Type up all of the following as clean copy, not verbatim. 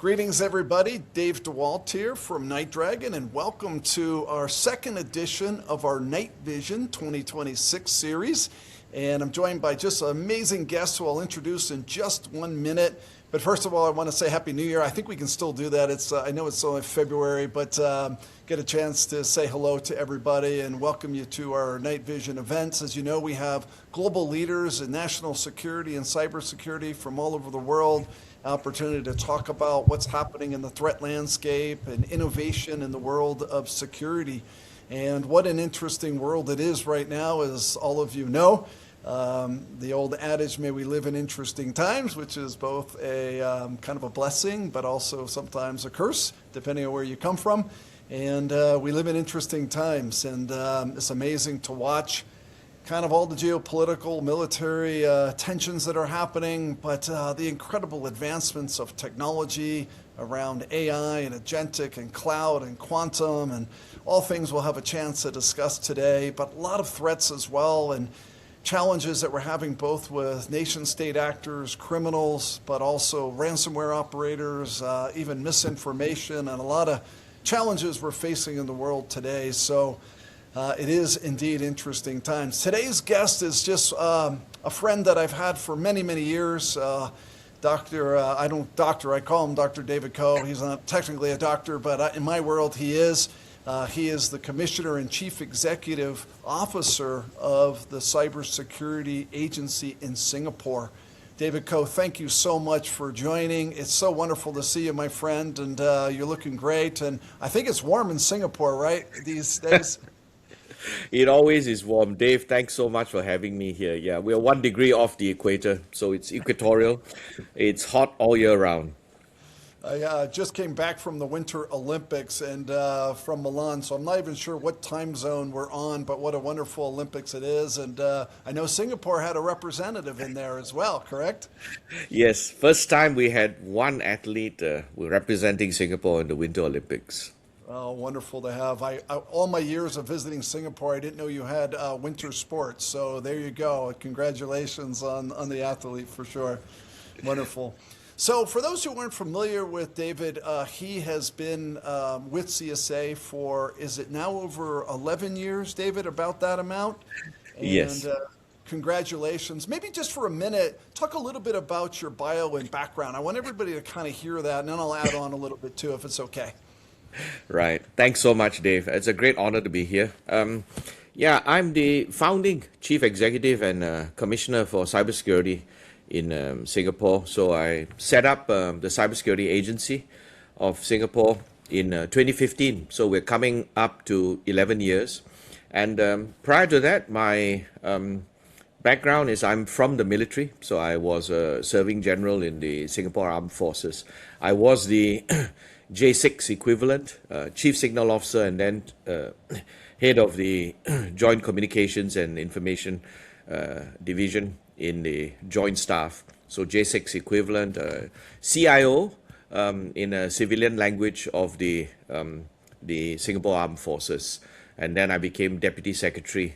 Greetings, everybody. Dave DeWalt here from NightDragon, and welcome to our second edition of our NightVision 2026 series. And I'm joined by just amazing guests who I'll introduce in just 1 minute. But first of all, I want to say Happy New Year. I think we can still do that. I know it's only February, but get a chance to say hello to everybody and welcome you to our NightVision events. As you know, we have global leaders in national security and cybersecurity from all over the world. Opportunity to talk about what's happening in the threat landscape and innovation in the world of security. And what an interesting world it is right now, as all of you know. The old adage, may we live in interesting times, which is both a kind of a blessing, but also sometimes a curse, depending on where you come from. And we live in interesting times, and it's amazing to watch kind of all the geopolitical, military tensions that are happening, but the incredible advancements of technology around AI and agentic and cloud and quantum and all things we'll have a chance to discuss today, but a lot of threats as well and challenges that we're having both with nation state actors, criminals, but also ransomware operators, even misinformation, and a lot of challenges we're facing in the world today. So it is indeed interesting times. Today's guest is just a friend that I've had for many, many years. I call him Dr. David Coe. He's not technically a doctor, but in my world he is. He is the Commissioner and Chief Executive Officer of the Cybersecurity Agency in Singapore. David Coe, thank you so much for joining. It's so wonderful to see you, my friend, and you're looking great. And I think it's warm in Singapore, right, these days? It always is warm. Dave, thanks so much for having me here. Yeah, we're 1 degree off the equator, so it's equatorial. It's hot all year round. I just came back from the Winter Olympics and from Milan, so I'm not even sure what time zone we're on, but what a wonderful Olympics it is. And I know Singapore had a representative in there as well, correct? Yes, first time we had one athlete representing Singapore in the Winter Olympics. Oh, wonderful to have. All my years of visiting Singapore, I didn't know you had winter sports. So there you go. Congratulations on the athlete for sure. Wonderful. So for those who aren't familiar with David, he has been with CSA for, is it now over 11 years, David, about that amount? And, yes. Congratulations. Maybe just for a minute, talk a little bit about your bio and background. I want everybody to kind of hear that, and then I'll add on a little bit too, if it's okay. Right. Thanks so much, Dave. It's a great honor to be here. I'm the founding chief executive and commissioner for cybersecurity in Singapore. So I set up the cybersecurity agency of Singapore in 2015. So we're coming up to 11 years. And prior to that, my background is I'm from the military. So I was a serving general in the Singapore Armed Forces. I was the J6 equivalent, chief signal officer, and then head of the Joint Communications and Information Division in the Joint Staff. So J6 equivalent, CIO in a civilian language of the Singapore Armed Forces. And then I became Deputy Secretary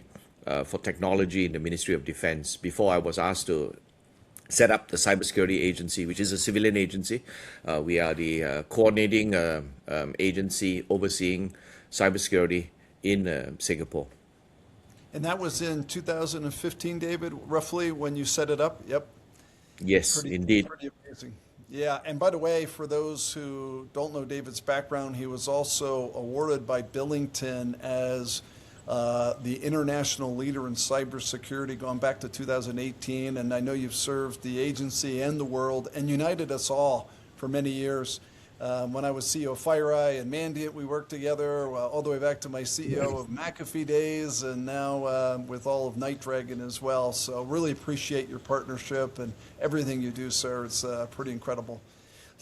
for Technology in the Ministry of Defense before I was asked to set up the cybersecurity agency, which is a civilian agency. We are the coordinating agency overseeing cybersecurity in Singapore. And that was in 2015, David, roughly, when you set it up? Yep. Yes, indeed. Pretty amazing. Yeah, and by the way, for those who don't know David's background, he was also awarded by Billington as the international leader in cybersecurity going back to 2018. And I know you've served the agency and the world and united us all for many years. When I was CEO of FireEye and Mandiant, we worked together all the way back to my CEO of McAfee days, and now with all of NightDragon as well. So really appreciate your partnership and everything you do, sir. It's pretty incredible.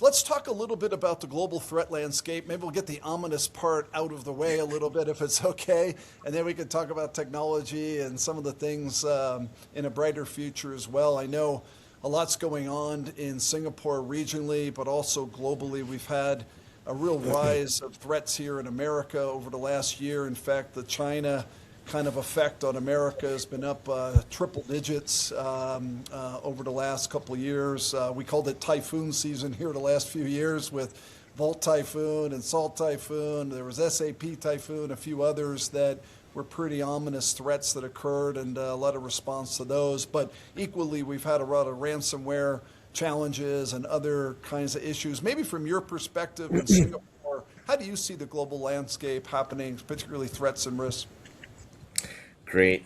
Let's talk a little bit about the global threat landscape. Maybe we'll get the ominous part out of the way a little bit if it's okay. And then we can talk about technology and some of the things in a brighter future as well. I know a lot's going on in Singapore regionally, but also globally. We've had a real rise of threats here in America over the last year. In fact, the China kind of effect on America has been up triple digits over the last couple of years. We called it typhoon season here the last few years with Volt Typhoon and Salt Typhoon. There was SAP Typhoon, a few others that were pretty ominous threats that occurred, and a lot of response to those. But equally, we've had a lot of ransomware challenges and other kinds of issues. Maybe from your perspective in Singapore, how do you see the global landscape happening, particularly threats and risks? Great.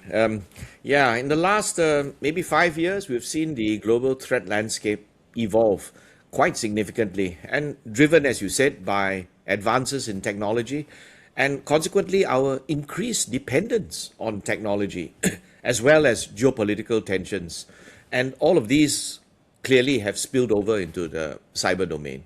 Yeah, in the last maybe 5 years, we've seen the global threat landscape evolve quite significantly and driven, as you said, by advances in technology and consequently our increased dependence on technology as well as geopolitical tensions. And all of these clearly have spilled over into the cyber domain.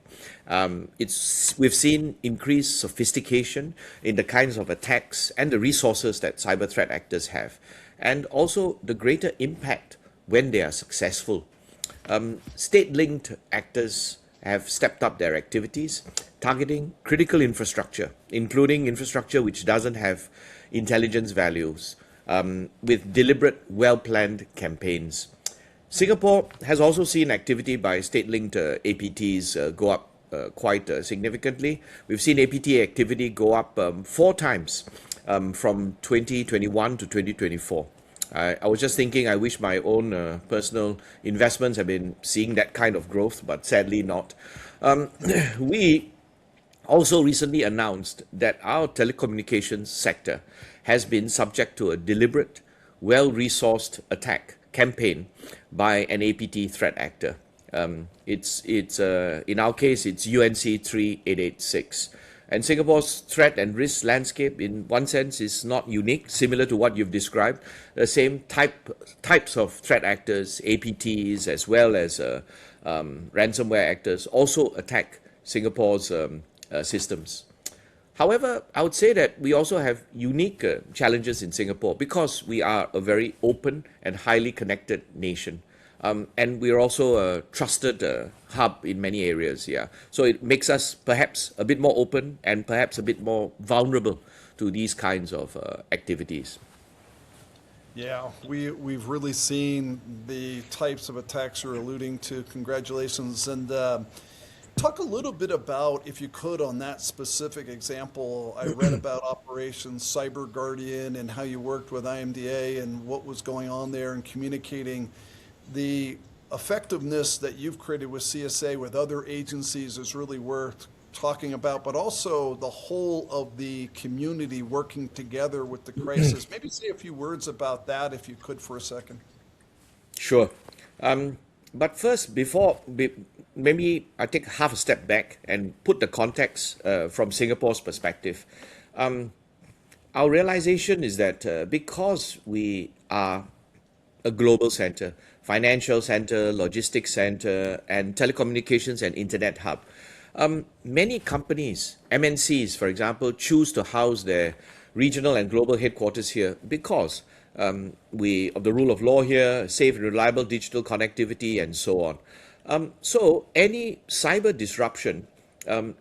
We've seen increased sophistication in the kinds of attacks and the resources that cyber threat actors have, and also the greater impact when they are successful. State-linked actors have stepped up their activities, targeting critical infrastructure, including infrastructure which doesn't have intelligence values, with deliberate, well-planned campaigns. Singapore has also seen activity by state-linked APTs go up quite significantly. We've seen APT activity go up 4 times from 2021 to 2024. I was just thinking, I wish my own personal investments have been seeing that kind of growth, but sadly not. We also recently announced that our telecommunications sector has been subject to a deliberate, well-resourced attack campaign by an APT threat actor. In our case, it's UNC 3886. And Singapore's threat and risk landscape, in one sense, is not unique, similar to what you've described. The same types of threat actors, APTs, as well as ransomware actors, also attack Singapore's systems. However, I would say that we also have unique challenges in Singapore because we are a very open and highly connected nation. And we are also a trusted hub in many areas, yeah. So it makes us perhaps a bit more open and perhaps a bit more vulnerable to these kinds of activities. Yeah, we've really seen the types of attacks you're alluding to. Congratulations. And talk a little bit about, if you could, on that specific example. I read about Operation Cyber Guardian and how you worked with IMDA and what was going on there and communicating. The effectiveness that you've created with CSA with other agencies is really worth talking about, but also the whole of the community working together with the crisis. Maybe say a few words about that, if you could, for a second. Sure. But first, maybe I take half a step back and put the context from Singapore's perspective. Our realization is that because we are a global center, financial center, logistics center, and telecommunications and internet hub, many companies, MNCs, for example, choose to house their regional and global headquarters here because of the rule of law here, safe and reliable digital connectivity, and so on. So any cyber disruption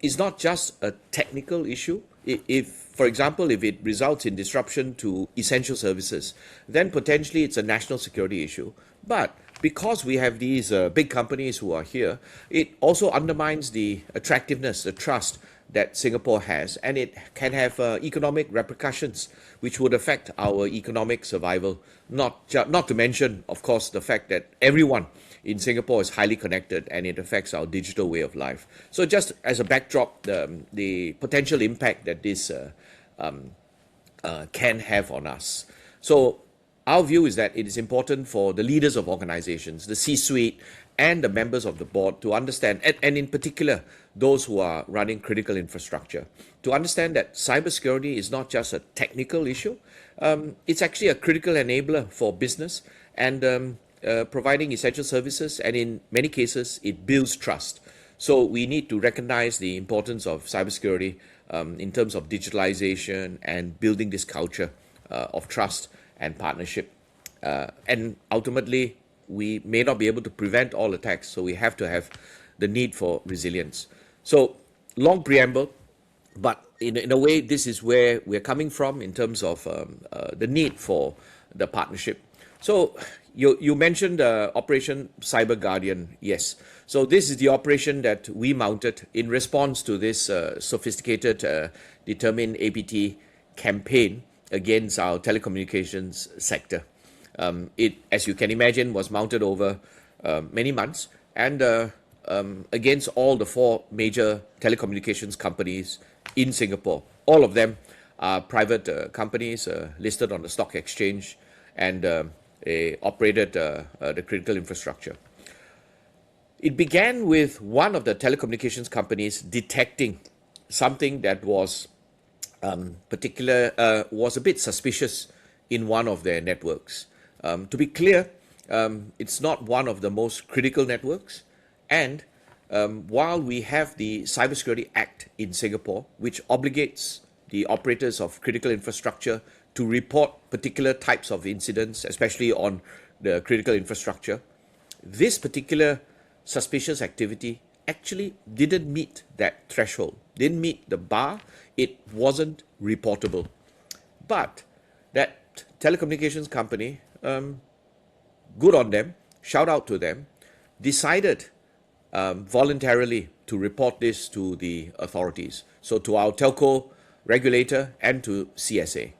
is not just a technical issue. For example, if it results in disruption to essential services, then potentially it's a national security issue. But because we have these big companies who are here, it also undermines the attractiveness, the trust that Singapore has, and it can have economic repercussions which would affect our economic survival. Not to mention, of course, the fact that everyone in Singapore is highly connected and it affects our digital way of life. So just as a backdrop, the potential impact that this can have on us. So our view is that it is important for the leaders of organizations, the C-suite, and the members of the board to understand, and in particular, those who are running critical infrastructure, to understand that cybersecurity is not just a technical issue. It's actually a critical enabler for business and providing essential services, and in many cases, it builds trust. So we need to recognize the importance of cybersecurity in terms of digitalization and building this culture of trust and partnership. And ultimately, we may not be able to prevent all attacks, so we have to have the need for resilience. So, long preamble, but in a way, this is where we're coming from in terms of the need for the partnership. So you mentioned Operation Cyber Guardian. Yes. So this is the operation that we mounted in response to this sophisticated determined APT campaign against our telecommunications sector. It, as you can imagine, was mounted over many months and against all the 4 major telecommunications companies in Singapore. All of them are private companies listed on the stock exchange, and they operated the critical infrastructure. It began with one of the telecommunications companies detecting something that was was a bit suspicious in one of their networks. To be clear, it's not one of the most critical networks, and while we have the Cybersecurity Act in Singapore, which obligates the operators of critical infrastructure to report particular types of incidents, especially on the critical infrastructure, this particular suspicious activity actually didn't meet that threshold, didn't meet the bar. It wasn't reportable. But that telecommunications company, good on them, shout out to them, decided voluntarily to report this to the authorities, so to our telco regulator and to CSA.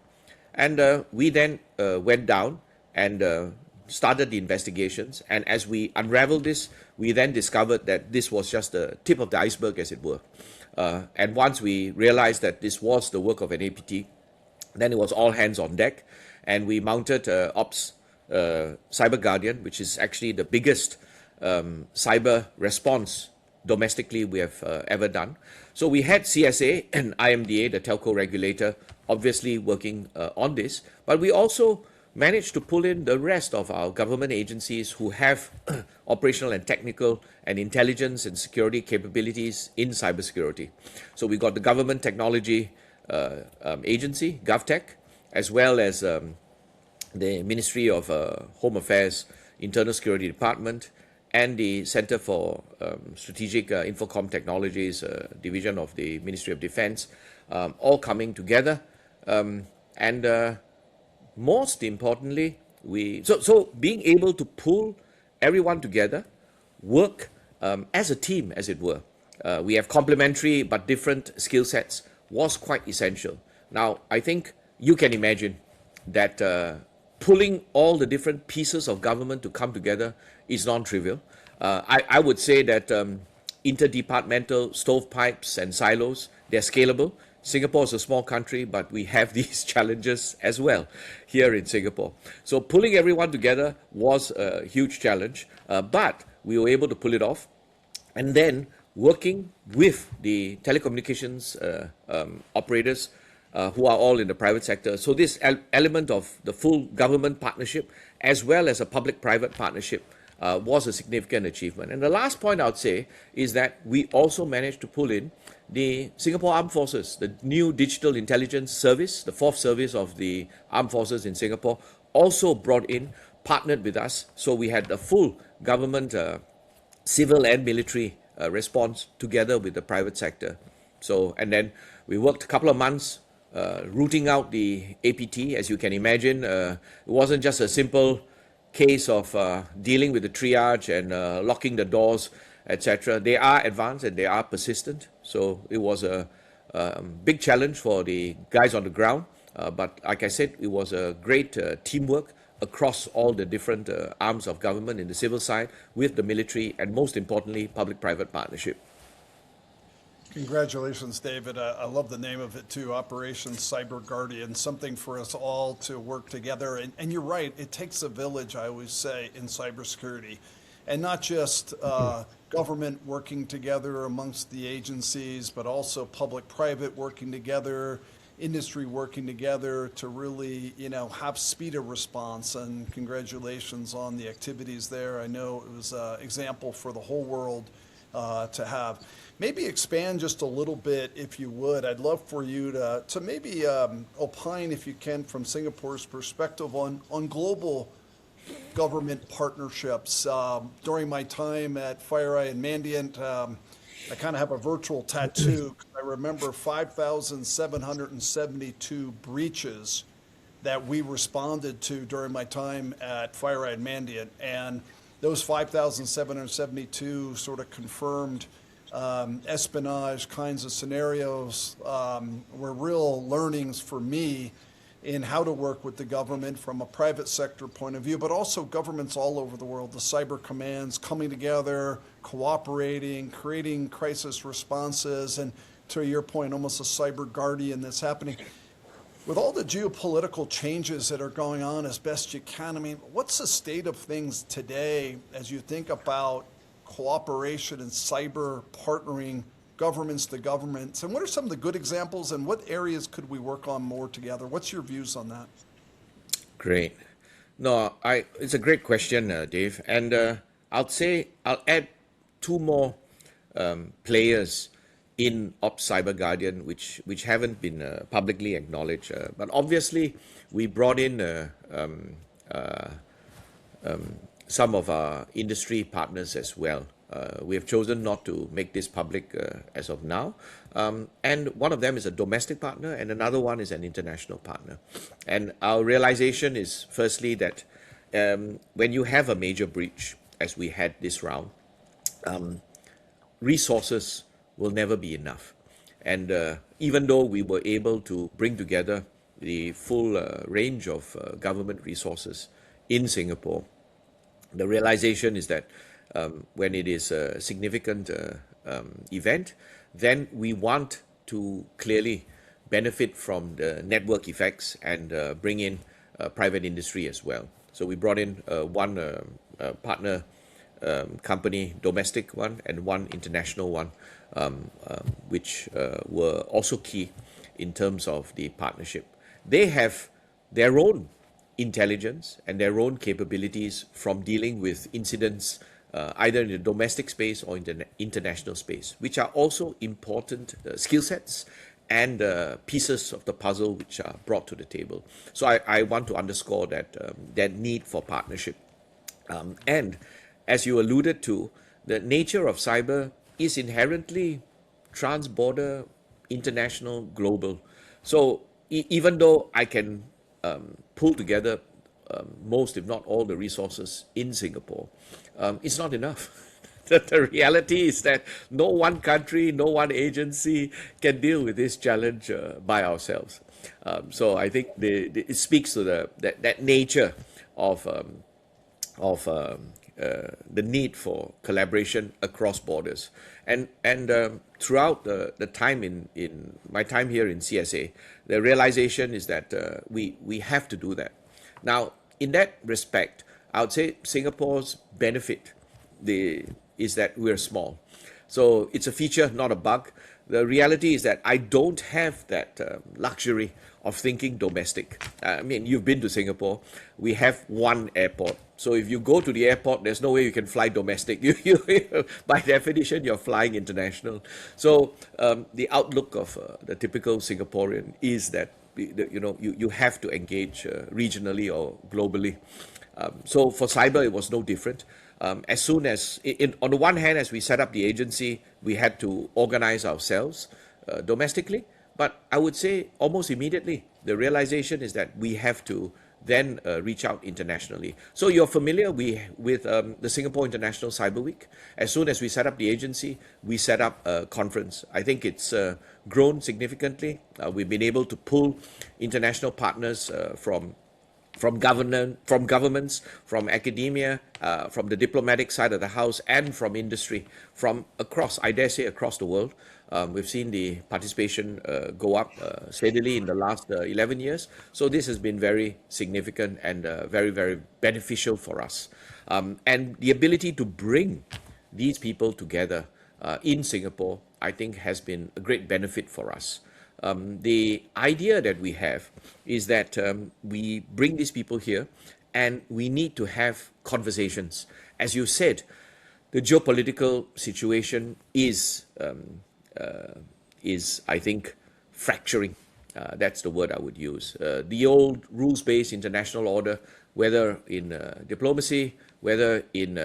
And we then went down and started the investigations. And as we unraveled this, we then discovered that this was just the tip of the iceberg, as it were. And once we realized that this was the work of an APT, then it was all hands on deck, and we mounted Ops Cyber Guardian, which is actually the biggest cyber response domestically we have ever done. So we had CSA and IMDA, the telco regulator, obviously working on this, but we also managed to pull in the rest of our government agencies who have operational and technical and intelligence and security capabilities in cybersecurity. So we got the Government Technology Agency, GovTech, as well as the Ministry of Home Affairs, Internal Security Department, and the Center for Strategic Infocom Technologies, division of the Ministry of Defense, all coming together. And most importantly, so being able to pull everyone together, work as a team, as it were. We have complementary but different skill sets, was quite essential. Now, I think you can imagine that pulling all the different pieces of government to come together is non-trivial. I would say that interdepartmental stovepipes and silos, they're scalable. Singapore is a small country, but we have these challenges as well here in Singapore. So pulling everyone together was a huge challenge, but we were able to pull it off. And then working with the telecommunications operators who are all in the private sector. So this element of the full government partnership as well as a public-private partnership was a significant achievement. And the last point I would say is that we also managed to pull in the Singapore Armed Forces, the new digital intelligence service, the 4th service of the Armed Forces in Singapore, also brought in, partnered with us. So we had a full government, civil and military response together with the private sector. So, and then we worked a couple of months rooting out the APT. As you can imagine, it wasn't just a simple case of dealing with the triage and locking the doors, etc. They are advanced and they are persistent. So it was a big challenge for the guys on the ground. But like I said, it was a great teamwork across all the different arms of government in the civil side with the military and most importantly, public-private partnership. Congratulations, David. I love the name of it too, Operation Cyber Guardian, something for us all to work together. And you're right, it takes a village, I always say, in cybersecurity. And not just government working together amongst the agencies, but also public-private working together, industry working together to really, have speed of response. And congratulations on the activities there. I know it was an example for the whole world to have. Maybe expand just a little bit, if you would. I'd love for you to maybe opine, if you can, from Singapore's perspective on global government partnerships. During my time at FireEye and Mandiant, I kind of have a virtual tattoo. I remember 5,772 breaches that we responded to during my time at FireEye and Mandiant. And those 5,772 sort of confirmed espionage kinds of scenarios were real learnings for me in how to work with the government from a private sector point of view, but also governments all over the world, the cyber commands coming together, cooperating, creating crisis responses, and to your point, almost a cyber guardian that's happening. With all the geopolitical changes that are going on as best you can, I mean, what's the state of things today as you think about cooperation and cyber partnering, governments to governments? And what are some of the good examples, and what areas could we work on more together? What's your views on that? Great. No, it's a great question, Dave. And I'll add two more players in Ops Cyber Guardian, which haven't been publicly acknowledged. But obviously, we brought in some of our industry partners as well. We have chosen not to make this public as of now. And one of them is a domestic partner, and another one is an international partner. And our realization is, firstly, that when you have a major breach, as we had this round, resources will never be enough. And even though we were able to bring together the full range of government resources in Singapore, the realization is that when it is a significant event, then we want to clearly benefit from the network effects and bring in private industry as well. So we brought in one partner company, domestic one, and one international one, which were also key in terms of the partnership. They have their own intelligence and their own capabilities from dealing with incidents either in the domestic space or in the international space, which are also important skill sets and pieces of the puzzle which are brought to the table. So I want to underscore that that need for partnership. And as you alluded to, the nature of cyber is inherently trans-border, international, global. So even though I can pull together most, if not all, the resources in Singapore, it's not enough. The reality is that no one country, no one agency can deal with this challenge by ourselves. So I think it speaks to that nature of the need for collaboration across borders. And throughout the time in my time here in CSA, the realization is that we have to do that. Now, in that respect, I would say Singapore's benefit is that we're small. So it's a feature, not a bug. The reality is that I don't have that luxury of thinking domestic. I mean, you've been to Singapore. We have one airport. So if you go to the airport, there's no way you can fly domestic. By definition, you're flying international. So the outlook of the typical Singaporean is that you have to engage regionally or globally. So for cyber, it was no different. As soon as, on the one hand, as we set up the agency, we had to organize ourselves domestically. But I would say almost immediately, the realization is that we have to then reach out internationally. So you're familiar with the Singapore International Cyber Week. As soon as we set up the agency, we set up a conference. I think it's grown significantly. We've been able to pull international partners from governments, from academia, from the diplomatic side of the house, and from industry, from across, I dare say, across the world. We've seen the participation go up steadily in the last 11 years. So this has been very significant and very, very beneficial for us. And the ability to bring these people together in Singapore, I think, has been a great benefit for us. The idea that we have is that we bring these people here and we need to have conversations. As you said, the geopolitical situation is I think, fracturing. That's the word I would use. The old rules-based international order, whether in diplomacy, whether in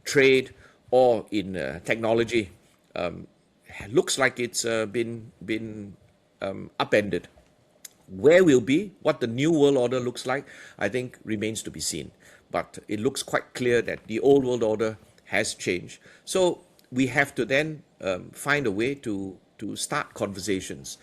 trade or in technology, looks like it's been upended. Where we'll be, what the new world order looks like, I think remains to be seen. But it looks quite clear that the old world order has changed. So we have to then find a way to start conversations.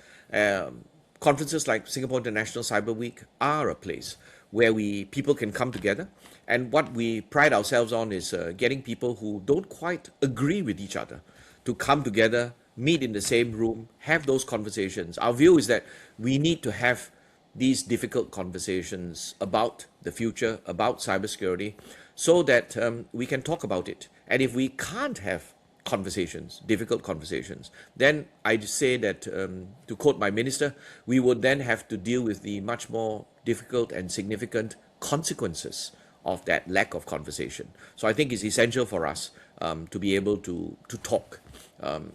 Conferences like Singapore International Cyber Week are a place where people can come together. And what we pride ourselves on is getting people who don't quite agree with each other to come together, meet in the same room, have those conversations. Our view is that we need to have these difficult conversations about the future, about cybersecurity, so that we can talk about it. And if we can't have conversations, difficult conversations, then I'd say that, to quote my minister, we would then have to deal with the much more difficult and significant consequences of that lack of conversation. So I think it's essential for us to be able to talk.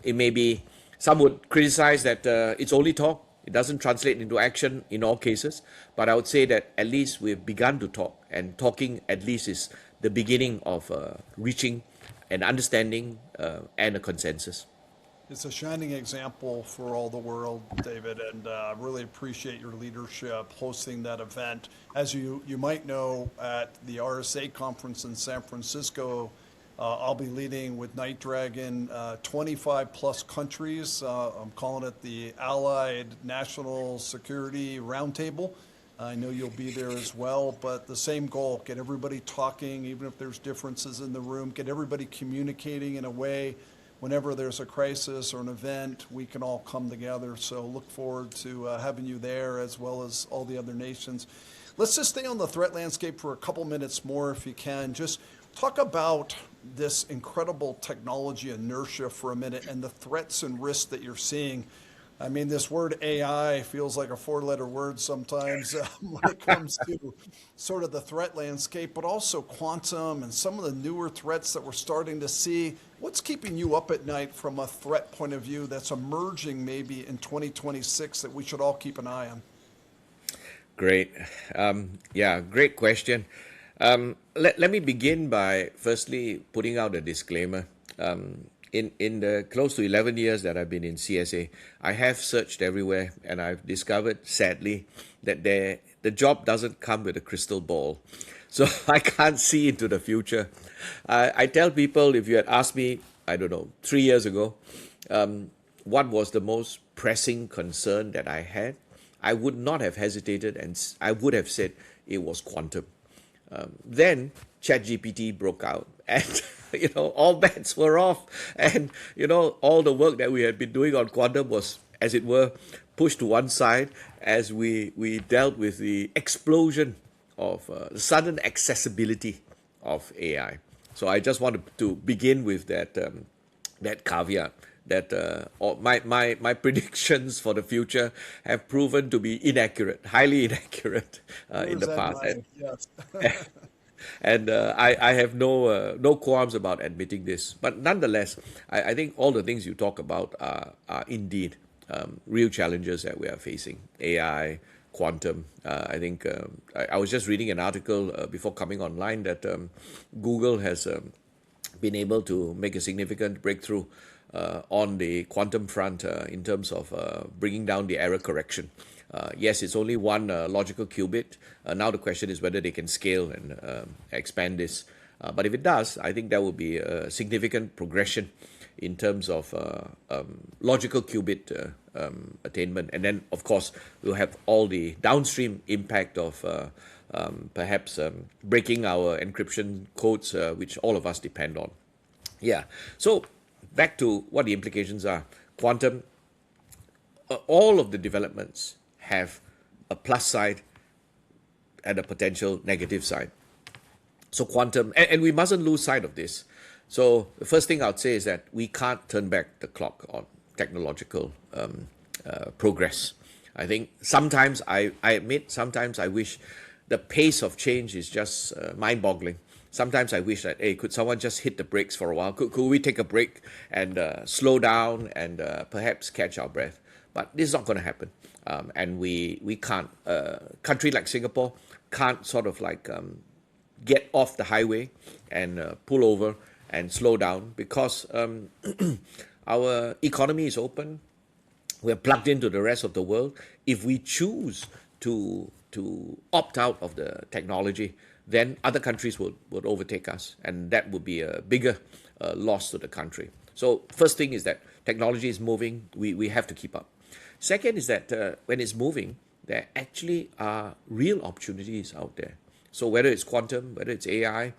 It may be, some would criticize that it's only talk, it doesn't translate into action in all cases, but I would say that at least we've begun to talk, and talking at least is the beginning of reaching an understanding and a consensus. It's a shining example for all the world, David, and really appreciate your leadership hosting that event. As you might know, at the RSA conference in San Francisco, I'll be leading with NightDragon 25 plus countries. I'm calling it the Allied National Security Roundtable. I know you'll be there as well, but the same goal, get everybody talking, even if there's differences in the room, get everybody communicating in a way whenever there's a crisis or an event, we can all come together. So look forward to having you there, as well as all the other nations. Let's just stay on the threat landscape for a couple minutes more, if you can. Just talk about this incredible technology inertia for a minute and the threats and risks that you're seeing. I mean, this word AI feels like a four-letter word sometimes when it comes to sort of the threat landscape, but also quantum and some of the newer threats that we're starting to see. What's keeping you up at night from a threat point of view that's emerging maybe in 2026 that we should all keep an eye on? Great. Yeah, great question. Let me begin by firstly putting out a disclaimer. In the close to 11 years that I've been in CSA, I have searched everywhere, and I've discovered, sadly, that the job doesn't come with a crystal ball. So I can't see into the future. I tell people, if you had asked me, I don't know, 3 years ago, what was the most pressing concern that I had, I would not have hesitated, and I would have said it was quantum. Then ChatGPT broke out, and all bets were off, and all the work that we had been doing on quantum was, as it were, pushed to one side as we dealt with the explosion of the sudden accessibility of AI. So I just wanted to begin with that caveat that my predictions for the future have proven to be inaccurate, highly inaccurate in the past. Yes. And I have no qualms about admitting this. But nonetheless, I think all the things you talk about are indeed real challenges that we are facing. AI, quantum. I think I was just reading an article before coming online that Google has been able to make a significant breakthrough on the quantum front in terms of bringing down the error correction. Yes, it's only one logical qubit. Now the question is whether they can scale and expand this. But if it does, I think that will be a significant progression in terms of logical qubit attainment. And then, of course, we'll have all the downstream impact of perhaps breaking our encryption codes, which all of us depend on. Yeah. So back to what the implications are. Quantum, all of the developments have a plus side and a potential negative side. So quantum, and we mustn't lose sight of this. So the first thing I'd say is that we can't turn back the clock on technological progress. I think sometimes I admit, sometimes I wish the pace of change is just mind-boggling. Sometimes I wish that, hey, could someone just hit the brakes for a while? Could we take a break and slow down and perhaps catch our breath? But this is not going to happen. And we can't. Country like Singapore can't sort of like get off the highway and pull over and slow down, because our economy is open, we're plugged into the rest of the world. If we choose to opt out of the technology, then other countries would overtake us, and that would be a bigger loss to the country. So first thing is that technology is moving, we have to keep up. Second is that when it's moving, there actually are real opportunities out there. So whether it's quantum, whether it's AI,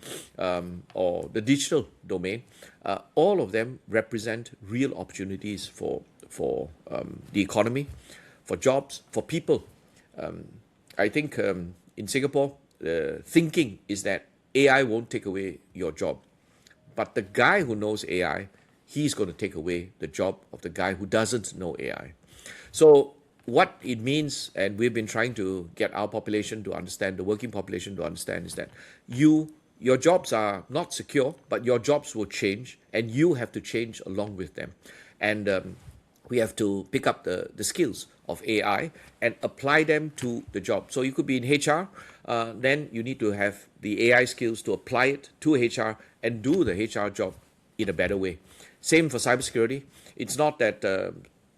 or the digital domain, all of them represent real opportunities for the economy, for jobs, for people. I think in Singapore, the thinking is that AI won't take away your job. But the guy who knows AI, he's going to take away the job of the guy who doesn't know AI. So what it means, and we've been trying to get our population to understand, the working population to understand, is that your jobs are not secure, but your jobs will change, and you have to change along with them. And we have to pick up the skills of AI and apply them to the job. So you could be in HR, then you need to have the AI skills to apply it to HR and do the HR job in a better way. Same for cybersecurity. It's not that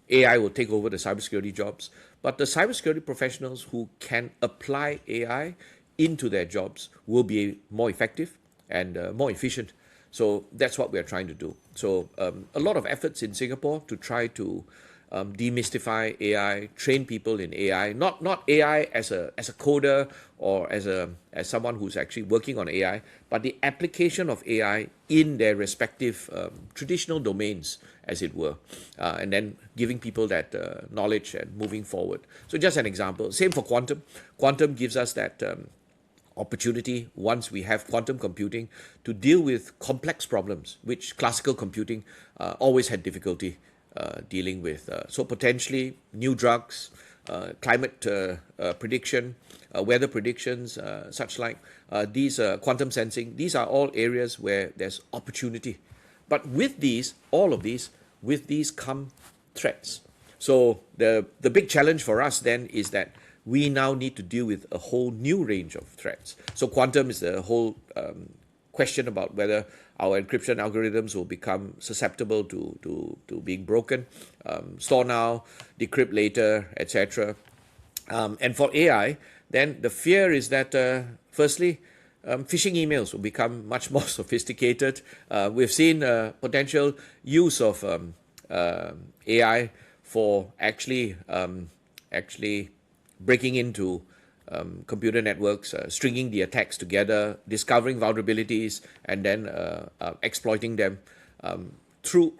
AI will take over the cybersecurity jobs, but the cybersecurity professionals who can apply AI into their jobs will be more effective and more efficient. So that's what we're trying to do. So a lot of efforts in Singapore to try to demystify AI, train people in AI, not AI as a coder or as someone who's actually working on AI, but the application of AI in their respective traditional domains, as it were, and then giving people that knowledge and moving forward. So just an example. Same for quantum. Quantum gives us that opportunity, once we have quantum computing, to deal with complex problems which classical computing always had difficulty dealing with. So potentially new drugs, climate prediction, weather predictions, such like these quantum sensing, these are all areas where there's opportunity. But with these, all of these, with these come threats. So the big challenge for us then is that we now need to deal with a whole new range of threats. So quantum is the whole question about whether our encryption algorithms will become susceptible to being broken, store now, decrypt later, etc. And for AI, then the fear is that firstly, phishing emails will become much more sophisticated. We've seen potential use of AI for actually breaking into computer networks, stringing the attacks together, discovering vulnerabilities, and then exploiting them.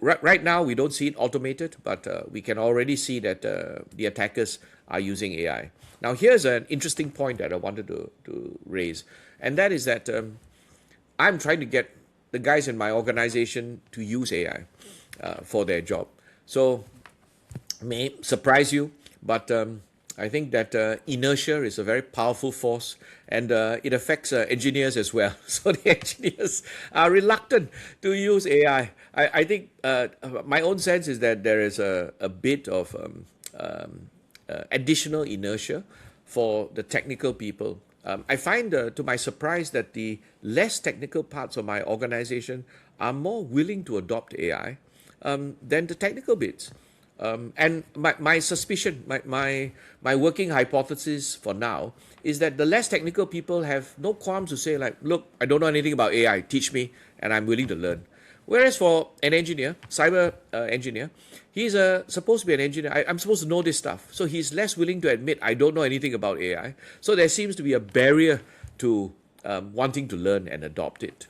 Right now, we don't see it automated, but we can already see that the attackers are using AI. Now, here's an interesting point that I wanted to raise, and that is that I'm trying to get the guys in my organization to use AI for their job. So, may surprise you, but I think that inertia is a very powerful force, and it affects engineers as well. So the engineers are reluctant to use AI. I think my own sense is that there is a bit of additional inertia for the technical people. I find, to my surprise, that the less technical parts of my organization are more willing to adopt AI than the technical bits. And my suspicion, my working hypothesis for now is that the less technical people have no qualms to say, like, look, I don't know anything about AI, teach me, and I'm willing to learn. Whereas for an engineer, cyber engineer, he's supposed to be an engineer. I'm supposed to know this stuff. So he's less willing to admit, I don't know anything about AI. So there seems to be a barrier to wanting to learn and adopt it.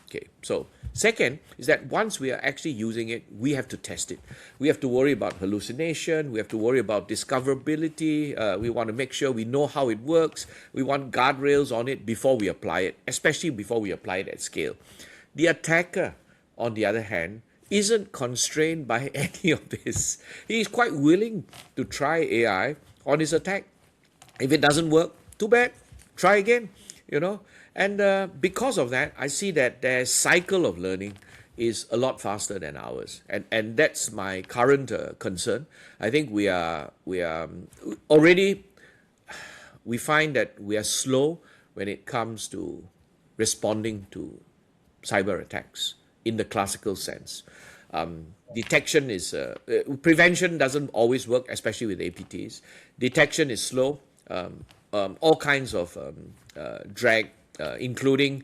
Okay, so second is that once we are actually using it, we have to test it. We have to worry about hallucination. We have to worry about discoverability. We want to make sure we know how it works. We want guardrails on it before we apply it, especially before we apply it at scale. The attacker, on the other hand, isn't constrained by any of this. He's quite willing to try AI on his attack. If it doesn't work, too bad. Try again, And because of that, I see that their cycle of learning is a lot faster than ours, and that's my current concern. I think we find that we are slow when it comes to responding to cyber attacks in the classical sense. detection is prevention doesn't always work, especially with APTs. Detection is slow. All kinds of drag, including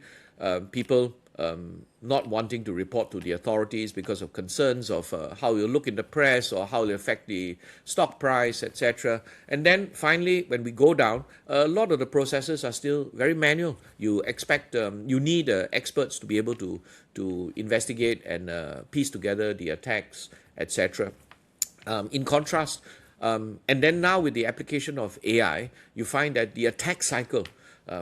people not wanting to report to the authorities because of concerns of how you look in the press or how it affect the stock price, etc. And then finally, when we go down, a lot of the processes are still very manual. You expect, you need experts to be able to investigate and piece together the attacks, etc. In contrast, and then now with the application of AI, you find that the attack cycle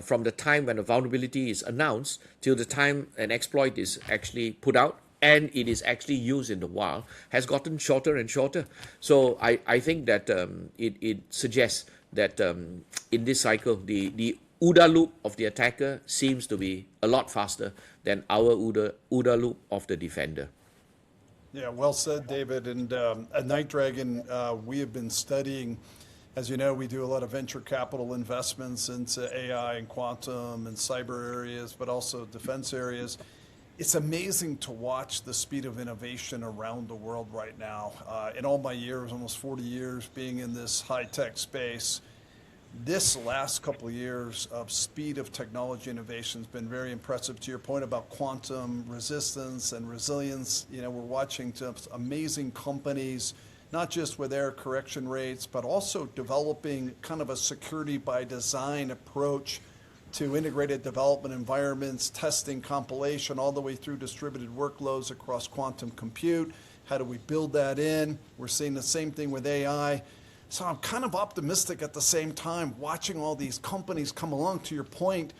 from the time when a vulnerability is announced till the time an exploit is actually put out and it is actually used in the wild has gotten shorter and shorter. So I think that it suggests that in this cycle, the OODA loop of the attacker seems to be a lot faster than our OODA loop of the defender. Yeah, well said, David. And at NightDragon, we have been studying, as you know, we do a lot of venture capital investments into AI and quantum and cyber areas, but also defense areas. It's amazing to watch the speed of innovation around the world right now. In all my years, almost 40 years being in this high-tech space, this last couple of years of speed of technology innovation has been very impressive. To your point about quantum resistance and resilience, you know, we're watching just amazing companies, not just with error correction rates, but also developing kind of a security by design approach to integrated development environments, testing, compilation, all the way through distributed workloads across quantum compute. How do we build that in? We're seeing the same thing with AI. So I'm kind of optimistic at the same time, watching all these companies come along. To your point,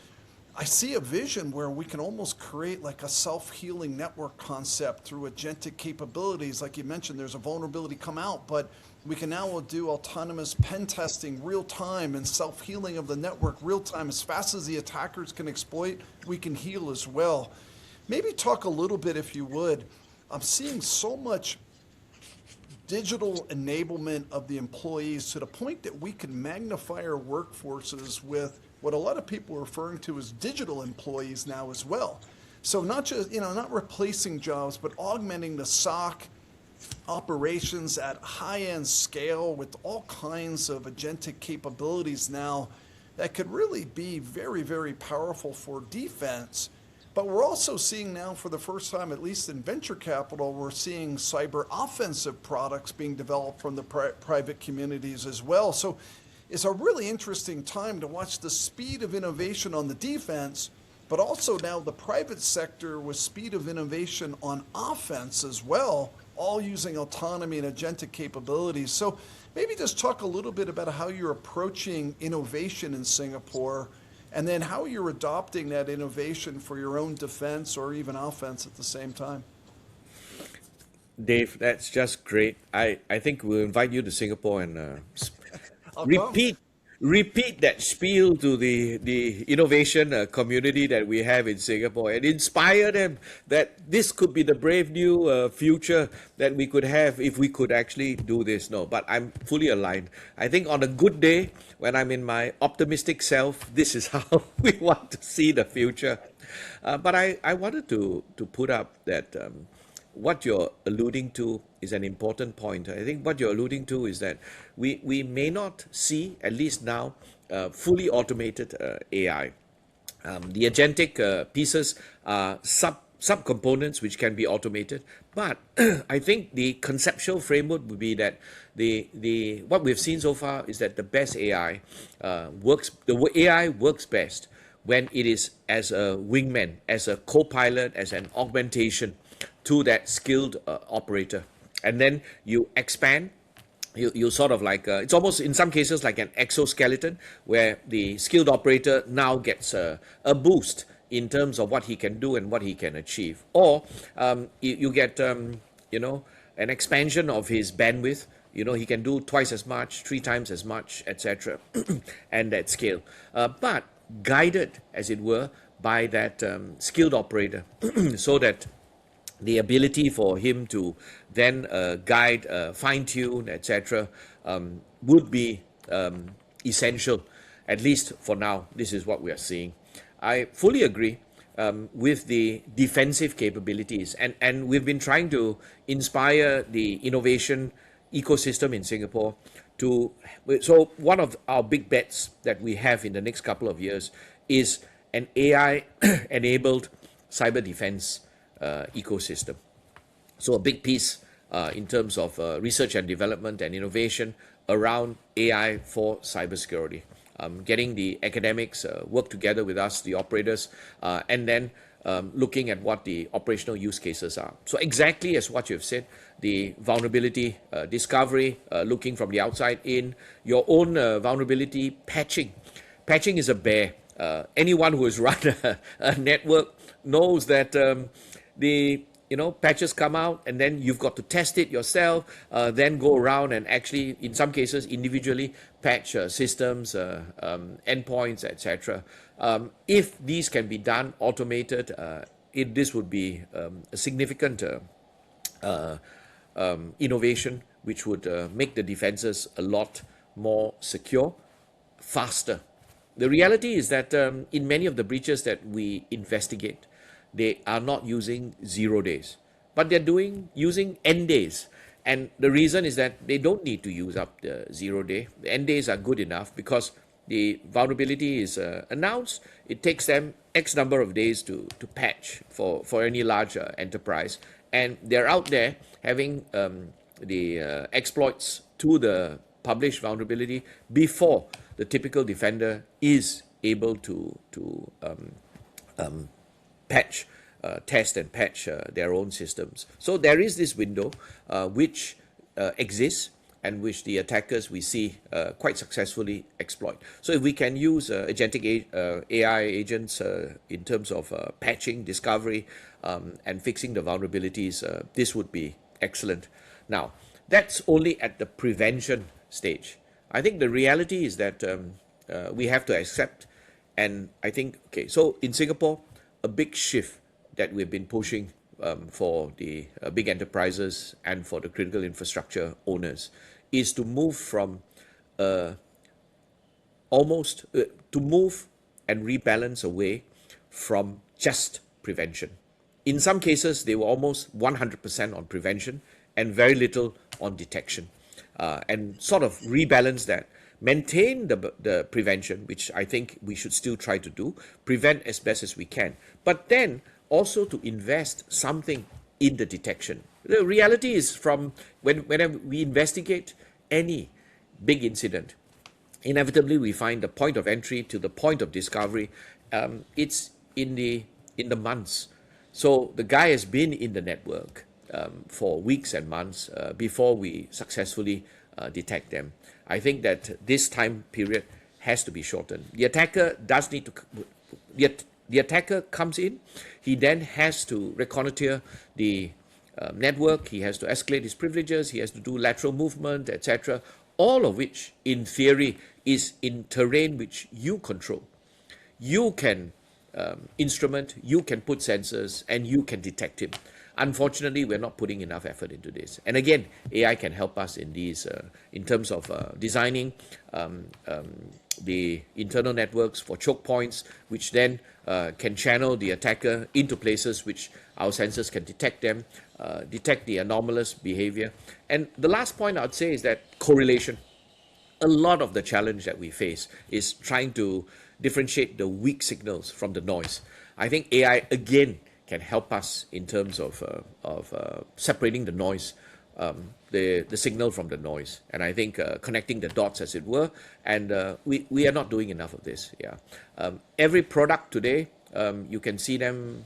I see a vision where we can almost create like a self-healing network concept through agentic capabilities. Like you mentioned, there's a vulnerability come out, but we can now do autonomous pen testing real time and self-healing of the network real time. As fast as the attackers can exploit, we can heal as well. Maybe talk a little bit, if you would. I'm seeing so much digital enablement of the employees to the point that we can magnify our workforces with what a lot of people are referring to as digital employees now as well. So not just, not replacing jobs, but augmenting the SOC operations at high-end scale with all kinds of agentic capabilities now that could really be very, very powerful for defense. But we're also seeing now, for the first time, at least in venture capital, we're seeing cyber offensive products being developed from the private communities as well. So it's a really interesting time to watch the speed of innovation on the defense, but also now the private sector with speed of innovation on offense as well, all using autonomy and agentic capabilities. So maybe just talk a little bit about how you're approaching innovation in Singapore, and then how you're adopting that innovation for your own defense or even offense at the same time. Dave, that's just great. I think we'll invite you to Singapore and I'll repeat that spiel to the innovation community that we have in Singapore and inspire them that this could be the brave new future that we could have if we could actually do this. No, but I'm fully aligned. I think on a good day, when I'm in my optimistic self, this is how we want to see the future. But I wanted to put up that what you're alluding to is an important point. I think what you're alluding to is that we may not see, at least now, fully automated AI. The agentic pieces are subcomponents which can be automated, but I think the conceptual framework would be that what we've seen so far is that the best AI AI works best when it is as a wingman, as a co-pilot, as an augmentation to that skilled operator. And then you expand, you sort of like, it's almost in some cases like an exoskeleton where the skilled operator now gets a boost in terms of what he can do and what he can achieve. Or you get, an expansion of his bandwidth. He can do twice as much, 3 times as much, etc. and that scale. But guided, as it were, by that skilled operator so that the ability for him to then guide, fine-tune, etc., would be essential, at least for now. This is what we are seeing. I fully agree with the defensive capabilities. And we've been trying to inspire the innovation ecosystem in Singapore to. So one of our big bets that we have in the next couple of years is an AI enabled cyber defense ecosystem. So a big piece in terms of research and development and innovation around AI for cybersecurity. Getting the academics work together with us, the operators, and then looking at what the operational use cases are. So exactly as what you've said, the vulnerability discovery, looking from the outside in, your own vulnerability patching. Patching is a bear. Anyone who has run a network knows that the patches come out and then you've got to test it yourself, then go around and actually, in some cases, individually patch systems, endpoints, etc. If these can be done automated, this would be a significant innovation which would make the defenses a lot more secure, faster. The reality is that in many of the breaches that we investigate, they are not using 0 days, but they're using N days. And the reason is that they don't need to use up the 0 day. The N days are good enough because the vulnerability is announced. It takes them X number of days to patch for any large enterprise. And they're out there having the exploits to the published vulnerability before the typical defender is able to patch, test and patch their own systems. So there is this window which exists and which the attackers we see quite successfully exploit. So if we can use agentic AI agents in terms of patching, discovery, and fixing the vulnerabilities, this would be excellent. Now, that's only at the prevention stage. I think the reality is that we have to accept, and I think, okay, so in Singapore, a big shift that we've been pushing for the big enterprises and for the critical infrastructure owners is to move from to move and rebalance away from just prevention. In some cases, they were almost 100% on prevention and very little on detection, and sort of rebalance that. Maintain the prevention, which I think we should still try to do, prevent as best as we can, but then also to invest something in the detection. The reality is from whenever we investigate any big incident, inevitably we find the point of entry to the point of discovery. It's in the months. So the guy has been in the network for weeks and months before we successfully detect them. I think that this time period has to be shortened. The attacker does need to. The attacker comes in. He then has to reconnoiter the network. He has to escalate his privileges. He has to do lateral movement, etc. All of which, in theory, is in terrain which you control. You can instrument. You can put sensors, and you can detect him. Unfortunately, we're not putting enough effort into this. And again, AI can help us in these, in terms of designing the internal networks for choke points, which then can channel the attacker into places which our sensors can detect them, detect the anomalous behavior. And the last point I'd say is that correlation. A lot of the challenge that we face is trying to differentiate the weak signals from the noise. I think AI, again, can help us in terms of separating the noise, the signal from the noise, and I think connecting the dots, as it were. And we are not doing enough of this. Yeah, every product today, you can see them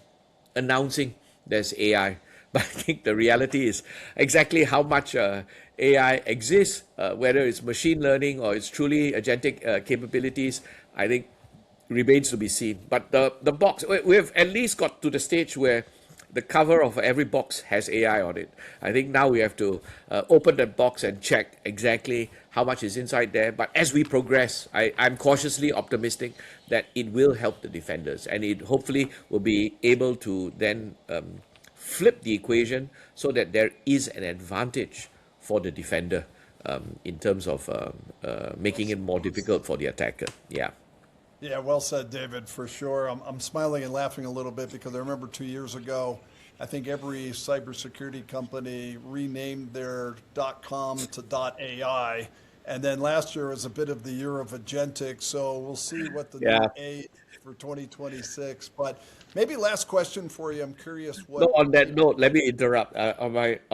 announcing there's AI, but I think the reality is exactly how much AI exists, whether it's machine learning or it's truly agentic capabilities. I think remains to be seen. But the box, we've at least got to the stage where the cover of every box has AI on it. I think now we have to open that box and check exactly how much is inside there. But as we progress, I'm cautiously optimistic that it will help the defenders, and it hopefully will be able to then flip the equation so that there is an advantage for the defender in terms of making it more difficult for the attacker. Yeah. Yeah, well said, David, for sure. I'm smiling and laughing a little bit because I remember 2 years ago, I think every cybersecurity company renamed their .com to .ai. And then last year was a bit of the year of agentic. So we'll see what the Yeah. new A is for 2026. But maybe last question for you. I'm curious No, what on that AI. note, let me interrupt. On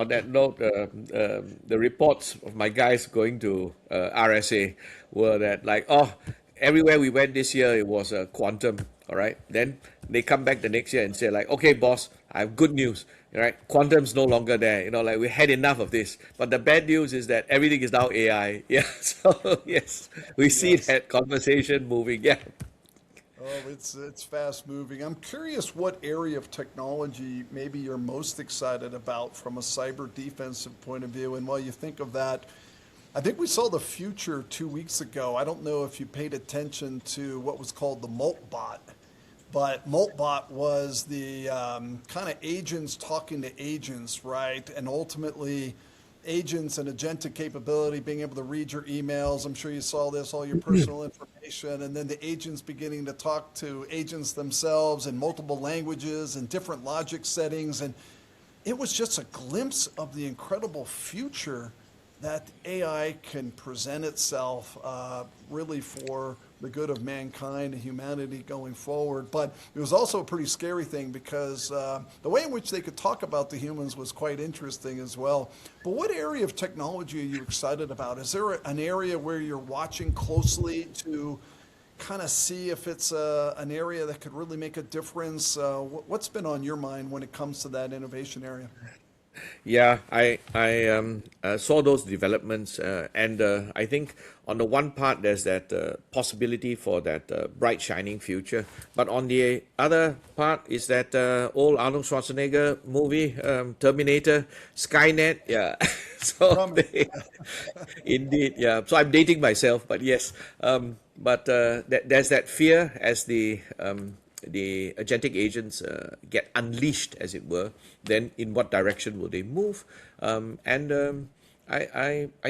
that note, the reports of my guys going to RSA were that like, oh, everywhere we went this year it was a quantum. All right, then they come back the next year and say like, okay, boss, I have good news. All right, quantum's no longer there. Like we had enough of this. But the bad news is that everything is now AI. Yeah, so yes, we see Yes. that conversation moving. Yeah. Oh, it's fast moving. I'm curious what area of technology maybe you're most excited about from a cyber defensive point of view. And while you think of that, I think we saw the future 2 weeks ago. I don't know if you paid attention to what was called the Moltbot, but Moltbot was the kind of agents talking to agents, right? And ultimately, agents and agentic capability, being able to read your emails. I'm sure you saw this, all your personal information, and then the agents beginning to talk to agents themselves in multiple languages and different logic settings. And it was just a glimpse of the incredible future that AI can present itself really for the good of mankind and humanity going forward. But it was also a pretty scary thing because the way in which they could talk about the humans was quite interesting as well. But what area of technology are you excited about? Is there an area where you're watching closely to kind of see if it's an area that could really make a difference? What's been on your mind when it comes to that innovation area? Yeah, I saw those developments, and I think on the one part there's that possibility for that bright shining future, but on the other part is that old Arnold Schwarzenegger movie, Terminator, Skynet. Yeah, so From indeed, yeah. So I'm dating myself, but yes, but there's that fear as the agentic agents get unleashed, as it were, then in what direction will they move? I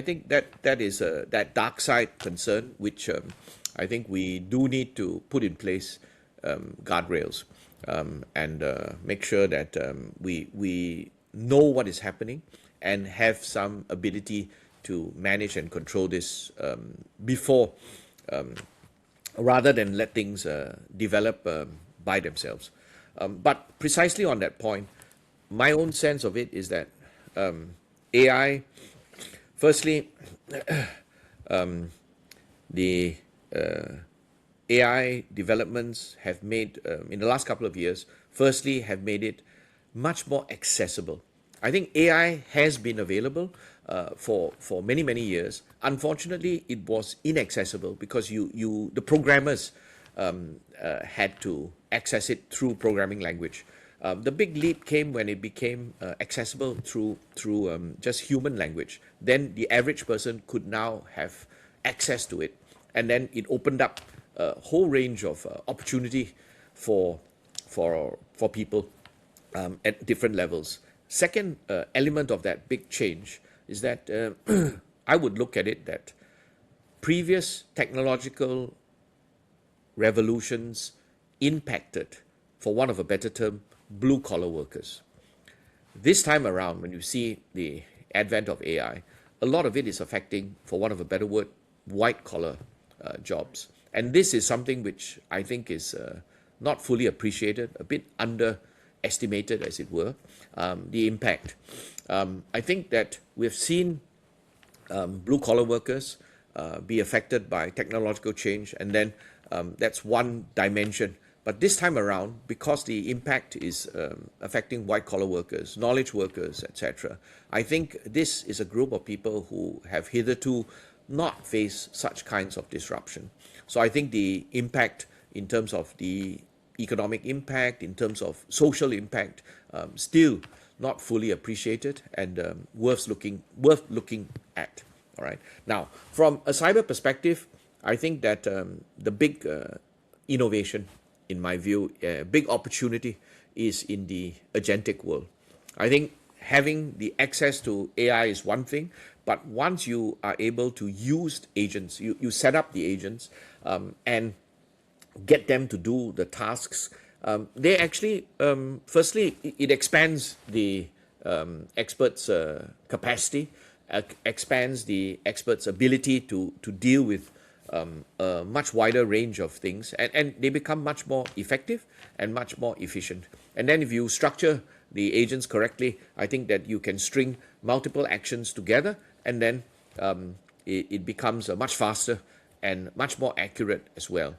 think that is that dark side concern, which I think we do need to put in place guardrails and make sure that we know what is happening and have some ability to manage and control this before rather than let things develop by themselves. But precisely on that point, my own sense of it is that AI, firstly, the AI developments have made, in the last couple of years, firstly, have made it much more accessible. I think AI has been available for many years. Unfortunately, it was inaccessible because the programmers had to access it through programming language. The big leap came when it became accessible through just human language. Then the average person could now have access to it, and then it opened up a whole range of opportunity for people at different levels. Second element of that big change is that I would look at it that previous technological revolutions impacted, for want of a better term, blue collar workers. This time around, when you see the advent of AI, a lot of it is affecting, for want of a better word, white collar jobs. And this is something which I think is not fully appreciated, a bit underestimated, as it were, the impact. I think that we've seen blue collar workers be affected by technological change, and then that's one dimension. But this time around, because the impact is affecting white collar workers, knowledge workers, etc., I think this is a group of people who have hitherto not faced such kinds of disruption. So I think the impact in terms of the economic impact, in terms of social impact, still not fully appreciated and worth looking at. All right. Now, from a cyber perspective, I think that the big innovation, in my view, big opportunity is in the agentic world. I think having the access to AI is one thing, but once you are able to use agents, you set up the agents and get them to do the tasks. They actually, firstly, it expands the experts' capacity, expands the experts' ability to deal with a much wider range of things, and they become much more effective and much more efficient. And then if you structure the agents correctly, I think that you can string multiple actions together, and then it becomes much faster and much more accurate as well.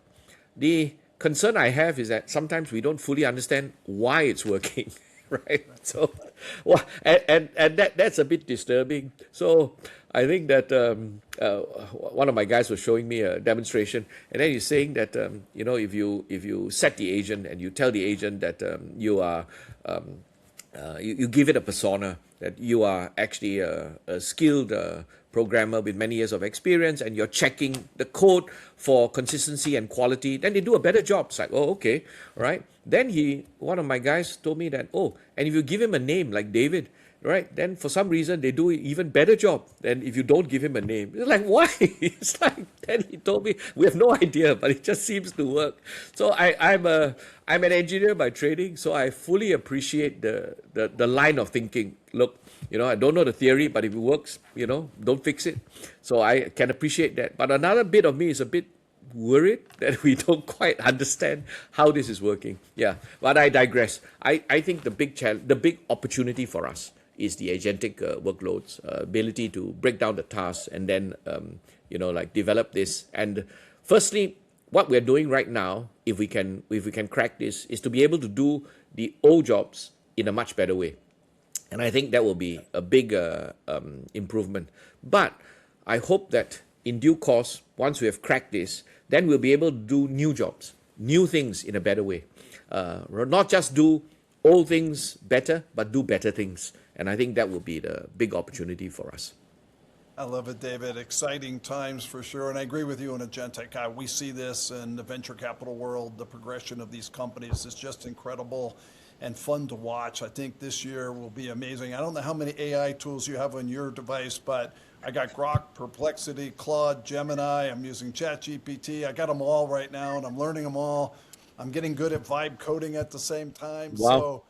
The concern I have is that sometimes we don't fully understand why it's working, right? So, well, and that's a bit disturbing. So I think that one of my guys was showing me a demonstration, and then he's saying that if you set the agent and you tell the agent that you are you give it a persona that you are actually a skilled programmer with many years of experience, and you're checking the code for consistency and quality, then they do a better job. It's like, oh, okay, right? Then one of my guys told me that, oh, and if you give him a name like David, right, then for some reason they do an even better job than if you don't give him a name. It's like, why? It's like, then he told me, we have no idea, but it just seems to work. So I'm an engineer by training, so I fully appreciate the line of thinking. Look, I don't know the theory, but if it works, don't fix it. So I can appreciate that. But another bit of me is a bit worried that we don't quite understand how this is working. Yeah, but I digress. I think the big opportunity for us is the agentic workloads, ability to break down the tasks and then develop this. And firstly, what we're doing right now, if we can crack this, is to be able to do the old jobs in a much better way. And I think that will be a big improvement. But I hope that in due course, once we have cracked this, then we'll be able to do new jobs, new things in a better way. Not just do old things better, but do better things. And I think that will be the big opportunity for us. I love it, David. Exciting times for sure. And I agree with you on agentic. We see this in the venture capital world. The progression of these companies is just incredible and fun to watch. I think this year will be amazing. I don't know how many AI tools you have on your device, but I got Grok, Perplexity, Claude, Gemini. I'm using ChatGPT. I got them all right now, and I'm learning them all. I'm getting good at vibe coding at the same time. Wow. So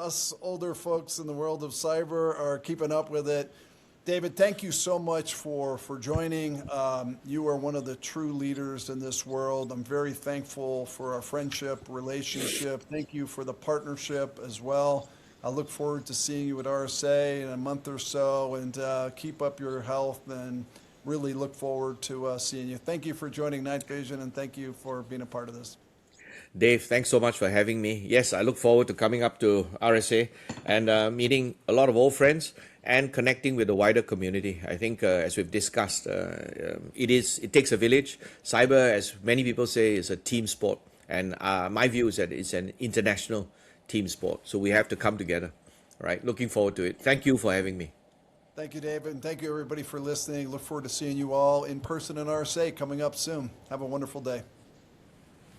us older folks in the world of cyber are keeping up with it. David, thank you so much for joining. You are one of the true leaders in this world. I'm very thankful for our friendship, relationship. Thank you for the partnership as well. I look forward to seeing you at RSA in a month or so, and keep up your health, and really look forward to seeing you. Thank you for joining NightVision, and thank you for being a part of this. Dave, thanks so much for having me. Yes, I look forward to coming up to RSA and meeting a lot of old friends and connecting with the wider community. I think, as we've discussed, it takes a village. Cyber, as many people say, is a team sport. And my view is that it's an international team sport. So we have to come together. All right, looking forward to it. Thank you for having me. Thank you, David. And thank you, everybody, for listening. Look forward to seeing you all in person in RSA coming up soon. Have a wonderful day.